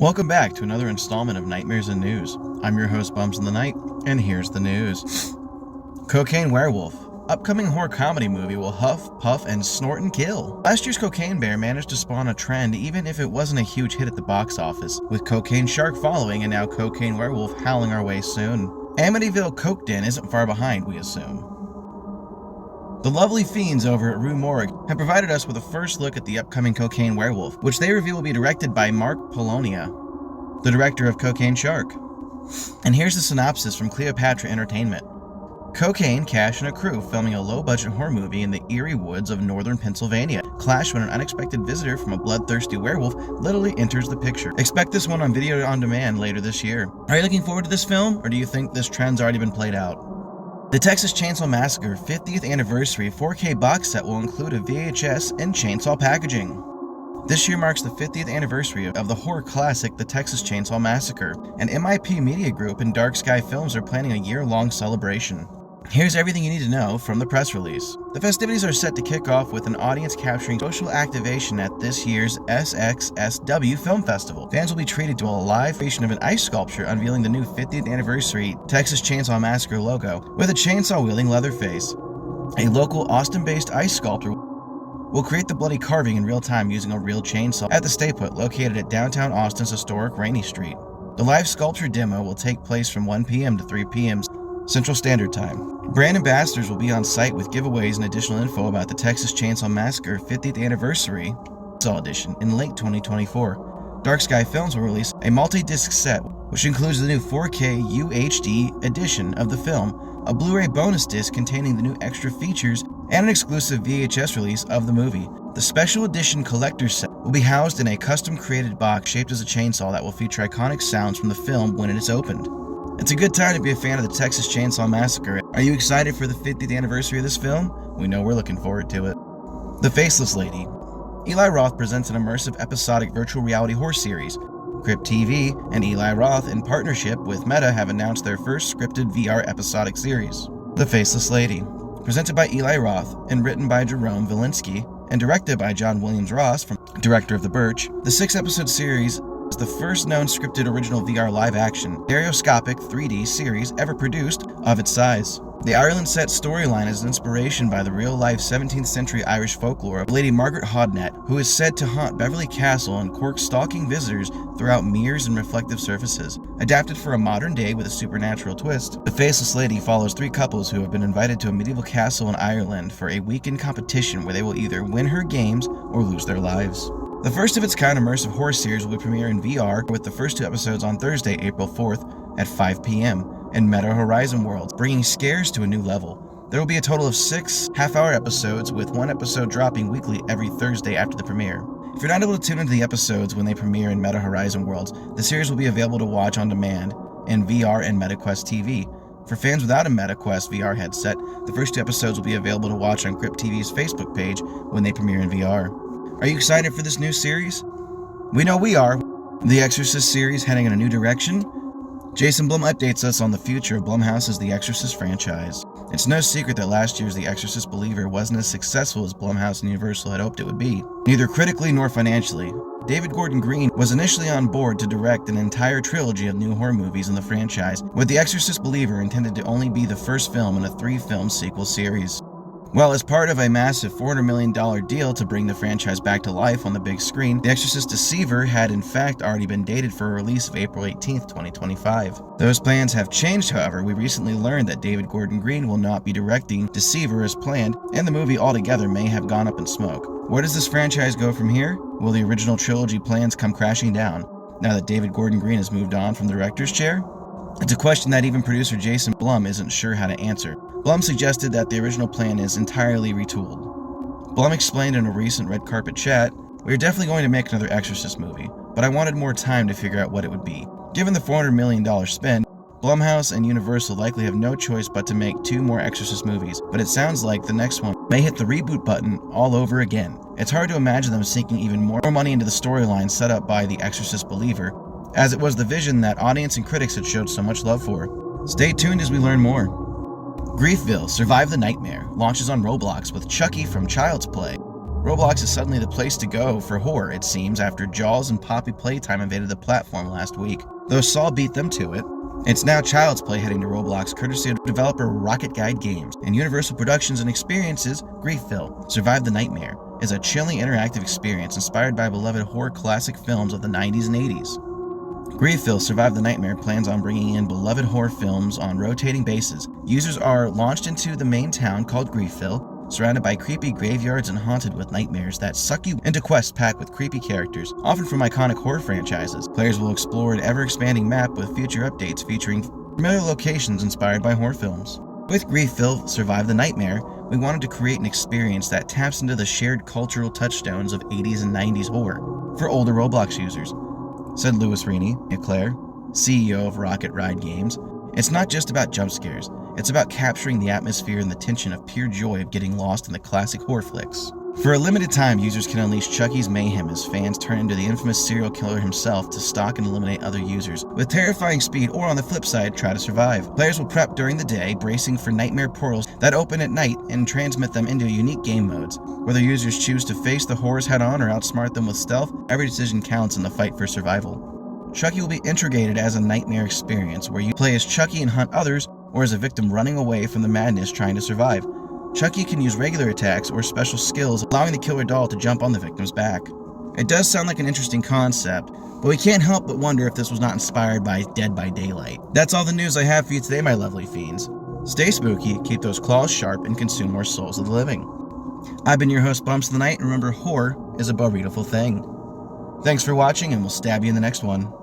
Welcome back to another installment of Nightmares and News. I'm your host, Bums in the Night, and here's the news. Cocaine Werewolf. Upcoming horror comedy movie will huff, puff, and snort and kill. Last year's Cocaine Bear managed to spawn a trend even if it wasn't a huge hit at the box office, with Cocaine Shark following and now Cocaine Werewolf howling our way soon. Amityville Coke Den isn't far behind, we assume. The lovely fiends over at Rue Morgue have provided us with a first look at the upcoming Cocaine Werewolf, which they reveal will be directed by Mark Polonia, the director of Cocaine Shark. And here's the synopsis from Cleopatra Entertainment. Cocaine, Cash, and a crew filming a low-budget horror movie in the eerie woods of northern Pennsylvania clash when an unexpected visitor from a bloodthirsty werewolf literally enters the picture. Expect this one on video on demand later this year. Are you looking forward to this film, or do you think this trend's already been played out? The Texas Chainsaw Massacre 50th Anniversary 4K box set will include a VHS and chainsaw packaging. This year marks the 50th anniversary of the horror classic The Texas Chainsaw Massacre, and MIP Media Group and Dark Sky Films are planning a year-long celebration. Here's everything you need to know from the press release. The festivities are set to kick off with an audience capturing social activation at this year's SXSW Film Festival. Fans will be treated to a live creation of an ice sculpture unveiling the new 50th anniversary Texas Chainsaw Massacre logo with a chainsaw-wielding Leatherface. A local Austin-based ice sculptor will create the bloody carving in real time using a real chainsaw at the Stay Put located at downtown Austin's historic Rainey Street. The live sculpture demo will take place from 1 p.m. to 3 p.m. Central Standard Time. Brand ambassadors will be on site with giveaways and additional info about the Texas Chainsaw Massacre 50th Anniversary Edition in late 2024. Dark Sky Films will release a multi-disc set, which includes the new 4K UHD edition of the film, a Blu-ray bonus disc containing the new extra features, and an exclusive VHS release of the movie. The special edition collector's set will be housed in a custom-created box shaped as a chainsaw that will feature iconic sounds from the film when it is opened. It's a good time to be a fan of the Texas Chainsaw Massacre. Are you excited for the 50th anniversary of this film? We know we're looking forward to it. The Faceless Lady. Eli Roth presents an immersive episodic virtual reality horror series. Crypt TV and Eli Roth, in partnership with Meta, have announced their first scripted VR episodic series. The Faceless Lady. Presented by Eli Roth and written by Jerome Valinsky and directed by John Williams Ross, director of The Birch, the 6-episode series is the first known scripted original VR live-action, stereoscopic 3D series ever produced of its size. The Ireland-set storyline is an inspiration by the real-life 17th century Irish folklore of Lady Margaret Hodnett, who is said to haunt Beverly Castle and Cork, stalking visitors throughout mirrors and reflective surfaces. Adapted for a modern day with a supernatural twist, The Faceless Lady follows 3 couples who have been invited to a medieval castle in Ireland for a weekend competition where they will either win her games or lose their lives. The first of its kind immersive horror series will be premiering in VR, with the first 2 episodes on Thursday, April 4th at 5 p.m. in Meta Horizon Worlds, bringing scares to a new level. There will be a total of 6 half-hour episodes, with 1 episode dropping weekly every Thursday after the premiere. If you're not able to tune into the episodes when they premiere in Meta Horizon Worlds, the series will be available to watch on demand in VR and MetaQuest TV. For fans without a MetaQuest VR headset, the first 2 episodes will be available to watch on Crypt TV's Facebook page when they premiere in VR. Are you excited for this new series? We know we are. The Exorcist series heading in a new direction? Jason Blum updates us on the future of Blumhouse's The Exorcist franchise. It's no secret that last year's The Exorcist Believer wasn't as successful as Blumhouse and Universal had hoped it would be, neither critically nor financially. David Gordon Green was initially on board to direct an entire trilogy of new horror movies in the franchise, with The Exorcist Believer intended to only be the first film in a 3-film sequel series. Well, as part of a massive $400 million deal to bring the franchise back to life on the big screen, The Exorcist Deceiver had in fact already been dated for a release of April 18, 2025. Those plans have changed, however. We recently learned that David Gordon Green will not be directing Deceiver as planned, and the movie altogether may have gone up in smoke. Where does this franchise go from here? Will the original trilogy plans come crashing down, now that David Gordon Green has moved on from the director's chair? It's a question that even producer Jason Blum isn't sure how to answer. Blum suggested that the original plan is entirely retooled. Blum explained in a recent red carpet chat, "We are definitely going to make another Exorcist movie, but I wanted more time to figure out what it would be. Given the $400 million spend, Blumhouse and Universal likely have no choice but to make 2 more Exorcist movies, but it sounds like the next one may hit the reboot button all over again. It's hard to imagine them sinking even more money into the storyline set up by The Exorcist Believer, as it was the vision that audience and critics had showed so much love for. Stay tuned as we learn more. Griefville: Survive the Nightmare launches on Roblox with Chucky from Child's Play. Roblox is suddenly the place to go for horror, it seems, after Jaws and Poppy Playtime invaded the platform last week. Though Saw beat them to it, it's now Child's Play heading to Roblox, courtesy of developer Rocket Guide Games. And Universal Productions and Experiences, Griefville, Survive the Nightmare, is a chilling interactive experience inspired by beloved horror classic films of the 90s and 80s. Griefville Survive the Nightmare plans on bringing in beloved horror films on rotating bases. Users are launched into the main town called Griefville, surrounded by creepy graveyards and haunted with nightmares that suck you into quests packed with creepy characters, often from iconic horror franchises. Players will explore an ever-expanding map with future updates featuring familiar locations inspired by horror films. With Griefville Survive the Nightmare, we wanted to create an experience that taps into the shared cultural touchstones of 80s and 90s horror for older Roblox users, said Louis Rini, Eclair, CEO of Rocket Ride Games. It's not just about jump scares, it's about capturing the atmosphere and the tension of pure joy of getting lost in the classic horror flicks. For a limited time, users can unleash Chucky's mayhem as fans turn into the infamous serial killer himself to stalk and eliminate other users with terrifying speed, or on the flip side, try to survive. Players will prep during the day, bracing for nightmare portals that open at night and transmit them into unique game modes. Whether users choose to face the horrors head-on or outsmart them with stealth, every decision counts in the fight for survival. Chucky will be integrated as a nightmare experience where you play as Chucky and hunt others, or as a victim running away from the madness trying to survive. Chucky can use regular attacks or special skills, allowing the killer doll to jump on the victim's back. It does sound like an interesting concept, but we can't help but wonder if this was not inspired by Dead by Daylight. That's all the news I have for you today, my lovely fiends. Stay spooky, keep those claws sharp, and consume more souls of the living. I've been your host, Bumps of the Night, and remember, horror is a burrito thing. Thanks for watching, and we'll stab you in the next one.